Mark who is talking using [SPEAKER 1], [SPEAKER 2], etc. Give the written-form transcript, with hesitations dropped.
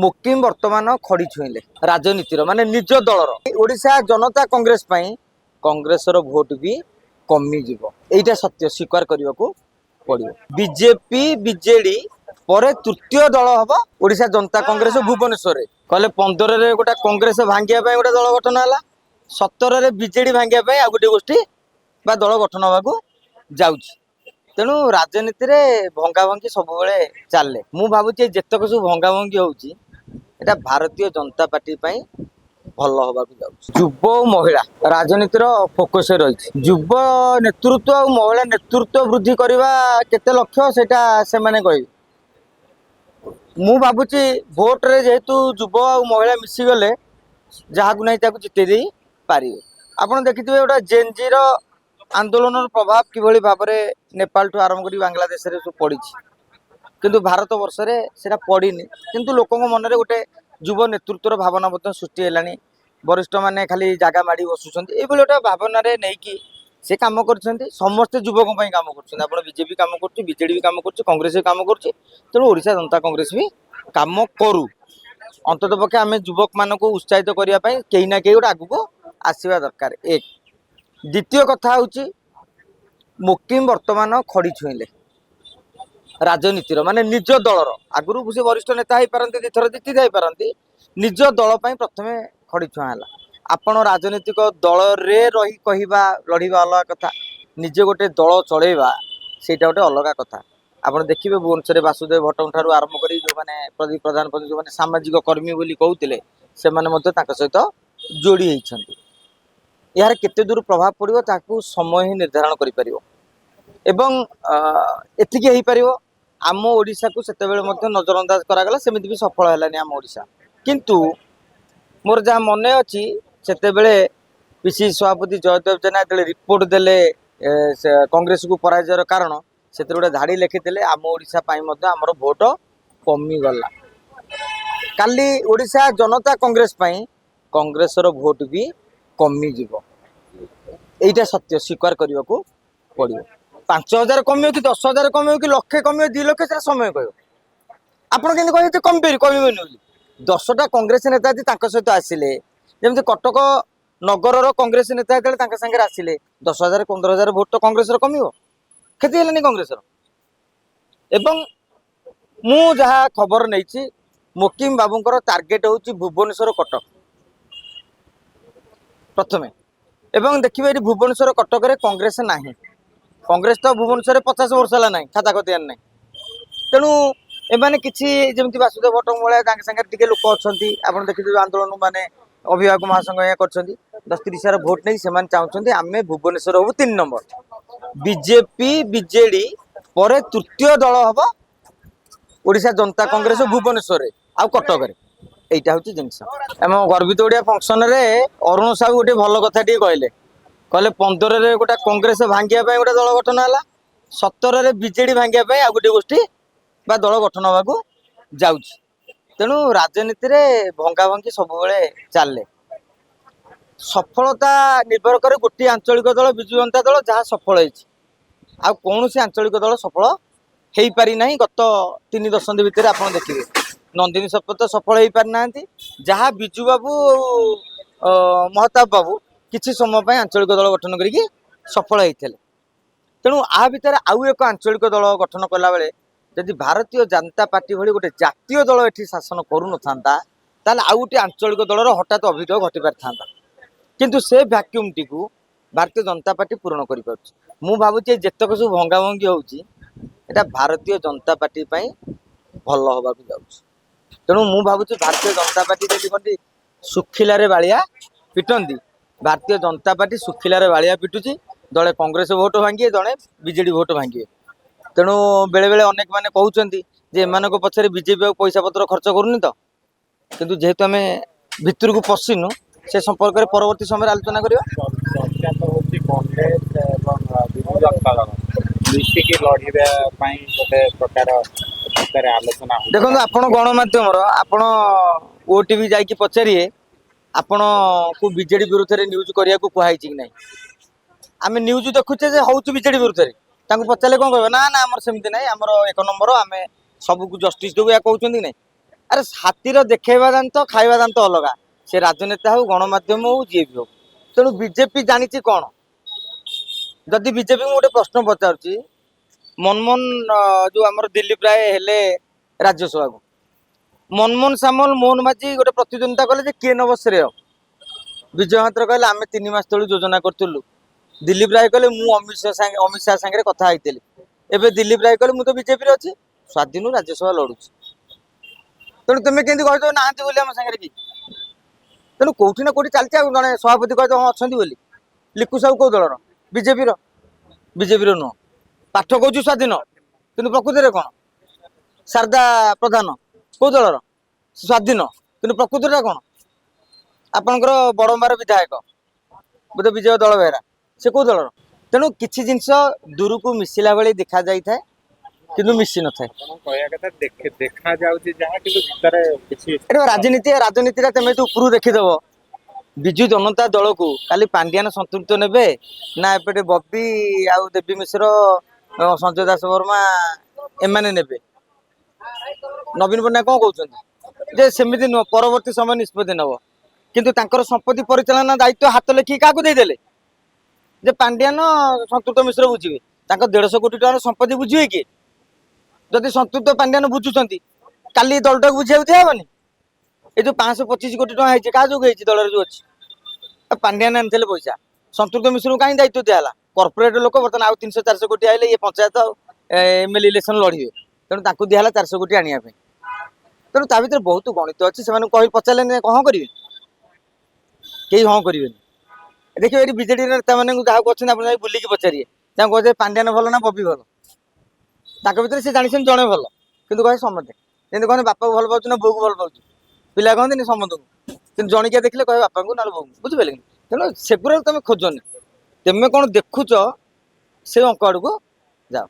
[SPEAKER 1] मुकिम वर्तमान खड़ी छुईले राजनीतिर माने निज दलर ओडिशा जनता कांग्रेस कांग्रेस भोट भी कमी जीवो एटा सत्य स्वीकार करने को पड़ो। बीजेपी बीजेडी पर तृतीय दल हम ओडिशा जनता कांग्रेस भुवनेश्वर कहले 15 रे गोटा कांग्रेस भांगिया गोटे दल गठन है 17 रे बीजेडी भांगिया आ गोटे गोष्ठी बा दल गठन होगा जाउछि। तेणु राजनीति रे भंगा भंगी सब चले मु भावुची जेतक सब भंगा भंगी होउची एटा भारतीय जनता पार्टी पई भल हवा युव और महिला राजनीतिर फोकस रही युव नेतृत्व और महिला नेतृत्व वृद्धि करने केते लक्ष्य सेटा से माने कहि मु भावुची भोट रे जेहेतु युव और महिला मिसी गले जहाँ को नहीं ताकू जिते दे पारे। आपण देखिथिबे गोटा जेनजी रो आंदोलन प्रभाव किभली भाव में नेपाल ठू आरंभ कर बांग्लादेश रे सब पड़ी किंतु भारत वर्ष रे सेटा पड़ीनी किंतु लोकों मन रे गोटे युव नेतृत्व भावना सृष्टि है। वरिष्ठ माने खाली जागा माड़ी बसुंट ये गोटे भावना रे नहीं कि से काम कर समस्ते युवकों काम कर बीजेपी काम कर बीजेडी भी काम कर कांग्रेस भी काम कर तेणु ओडिशा जनता कांग्रेस भी काम करू अंतत पक्षे आम युवक मान को उत्साहित करने कहीं ना कहीं गोटे आगू आसवा दरकार। एक द्वितीय कथा हूँ मुकिम वर्तमान खड़ी छुईले राजनीतिर माने निज दलर आगुरी से वरिष्ठ नेता हो पारती दुथर जीति जाई पारती निज दल प्रथम खड़ी छुआ है। आपण राजनीतिक दल रे रही कहवा लड़वा अलग कथा निजे गोटे दल चलैवा सेटा गोटे अलग कथा। आपड़ देखिए भुवनेश्वर वासुदेव भट्टों ठार आरंभ कर जो मैंने प्रदीप प्रधान जो मैंने सामाजिक कर्मी बोली कहते से सहित जोड़ी होती यार केते दूर प्रभाव पड़ो ताकू समय ही निर्धारण करि परिवो एवं एतिके ही परिवो आम ओडिशा को सेते बेले मध्य नजरअंदाज करागला सेमिति भी सफल हैलानी आम ओडिशा किंतु मोर जहाँ मन अच्छी सेते बेले पीसी सभापति जयदेव जेना जे रिपोर्ट देले कांग्रेस को पराजयर कारण से गोटे धाड़ी लिखिते आम ओडिशा पाई मध्य आमर भोट कमी गला काली ओडिशा जनता कांग्रेस पाई कांग्रेस भोट भी कमी जीव एटा सत्य स्वीकार करने को पड़ो। 5000 कमी कि 10,000 कमी कि लक्षे कमी 2 लक्ष से समय कह आपड़ के कमी कमी 10टा कांग्रेस नेता सहित आसिले जमी कटक नगर कांग्रेस नेता सागर आसिले 10,000 15,000 भोट तो कांग्रेस कमिव क्षति है कांग्रेस एवं मु जहाँ खबर नहीं मुकिम बाबूंकर टार्गेट हूँ भुवनेश्वर कटक प्रथमे एवं देखिए ये भुवनेश्वर कटक रे कांग्रेस नाही कांग्रेस तो भुवनेश्वर 50 वर्ष है ना खाता खतियान ना तेणु एमाने किसी जमी वासुदेव भट्ट भाई सागर लोक अच्छा आप देखिए आंदोलन माने अभिभावक महासंघ या कर 10-30 भोट नहीं से चाहते आम भुवनेश्वर हूँ 3 नंबर बीजेपी बीजेडी पर तृतीय दल हम ओडिशा जनता कांग्रेस भुवनेश्वर आ कटक एटा हूँ जिनस आम गर्वित ओडिया फंक्शन रे अरुण साहू गोटे भल कथा कहले कहले 15 रे गोटा कांग्रेस भांगिया गोटे दल गठन है 17 रे बीजेडी भांगिया आ गोटे गोष्ठी बा दल गठन होगा जाउछि। तेणु राजनीति रे भंगा भंगी सब चले सफलता निर्भर करे गोटे आंचलिक दल विजु जनता दल जहाँ सफल हो कौन सी आंचलिक दल सफल हो पारि ना गत 3 दशंधि भितर आप देखिए नंदिनी शपथ सफल हो पारि ना जहाँ बिजू बाबू महताब बाबू किसी समय पर आंचलिक दल गठन करके सफल होते तेणु आ भितर आउ एक आंचलिक दल गठन कला बेले जदि भारतीय जनता पार्टी भली गोटे जातीय दल एठी शासन करू नथांता ताले आउ गोटे आंचलिक दलर हठात अभियोग घटी पारि थांता किंतु से वैक्यूम टी को भारतीय जनता पार्टी पूरण करि पारुछि। मु भाबुछि जेतक सब भंगा भंगी होउछि एटा भारतीय जनता पार्टी पई भल होबा को जाउछि। तेणु मु भाबुछि भारतीय जनता पार्टी जदि कोंटी सुखिलारे बालिया पिटंदी भारतीय जनता पार्टी सुखिलारे बालिया पिटुछि दले कांग्रेस भोट भांगी दले बीजेडी भोट भांगी तेणु बेले बेले अनेक माने कहउछंती जे एमानको पछरे बीजेपी पैसा पत्र खर्च करूनी तो किंतु जेहेतु आमे भितर को पसिनु से संपर्क में परवर्ती समय आलोचना करिया देखो आपण गणमाध्यम आपण ओटीवी जाकि पचारिए आपण को बीजेडी विरुद्ध रे न्यूज करिया को कहै कि नहीं आम न्यूज देखुचे जे हौ बीजेडी विरुद्ध रे तांको पचारे कौन कह ना ना आमर सेमती ना आमर 1 नंबर आम सबको जस्टिस देव या कहते कि नहीं अरे हाथीर देखा दांत खाଇବା दांत अलगा से राजनेता हो गणमाध्यम हो जी भी हो तेणु बीजेपी जानी कौन जदि बीजेपी गोटे प्रश्न पचार मनमोहन जो आम दिलीप राय हेले राज्यसभा को मनमोहन सामल मोहन माझी गोटे प्रतिद्वंदिता कले किए नब श्रेय विजय महात्र कहले आम 3 मास तलू योजना करूँ दिलीप राय कहले मु अमित शाह सांगे कथा होती एवं दिलीप राय कहले मुझे बीजेपी अच्छी स्वाधीन राज्यसभा लड़ुची तेणु तुम्हें केमी कह ना आम सागर कि तेणु कौटी ना कौटी चलती जड़े सभापति कह हाँ अच्छा बोली लिखु साहू कौ दलर बीजेपी नुह पाठ कौच स्वाधीन कि प्रकृति में कौन शारदा प्रधान कौ दलर स्वाधीन कि प्रकृति में कौन आपणकर बड़म्बार विधायक बोधे विजय दल बेहरा से कौ दलर तेणु किसी जिनस दूर को मिसिला भाई देखा जाए किंतु मिसी न राजनीति राजनीति तुम तो उपरू देखीदेव विजु जनता दल को काली पांड्यान संतृप्त ने ना एपटे बब्बी आउ देवी मिश्र संजय दास वर्मा एमाने ने नवीन पट्टनायक कौन कहते सेमती नुह परवर्ती समय निष्पत्ति नब किंतु तांकर संपत्ति परिचालना दायित्व हाथ लेखिक क्या देदेले जे पांड्यान संतृप्त मिश्र बुझे 150 कोटी टकर संपत्ति बुझे किए जदि संतृप्त पांड्यान बुझुंट काली दलटा बुझा हेनी ये जो 525 कोटी टाइम क्या जो दल जो अच्छी पांड्यान आनी पैसा संतृप्त मिश्र को कहीं दायित्व दिया कर्पोरेट लोक बर्तमान आउ 300-400 कोटी आइले ये पंचायत एमएलए इलेक्शन लड़े तेणु दिहला 400 कोटी आने तेणु ता भर बहुत गणित अच्छी से कह पचारे हाँ करेंगे कहीं हाँ करेंगे देखिए ये बीजेडी नेता मैंने जहाँ अच्छे बुलिकी पचारे कहे पांड्यान भल ना बबी भल भर से जानी जड़े भल कि कहे समझे जमी कहने बापा को भल पाऊँ ना बो को भल पाऊँ पिला कहते समस्त को कि जणिकिया देखले कहे बापा को ना बो बुझिपारे तेणु सेगुरा तुम खोजनी तुम कौन देखुच से अंक आड़ को जाओ।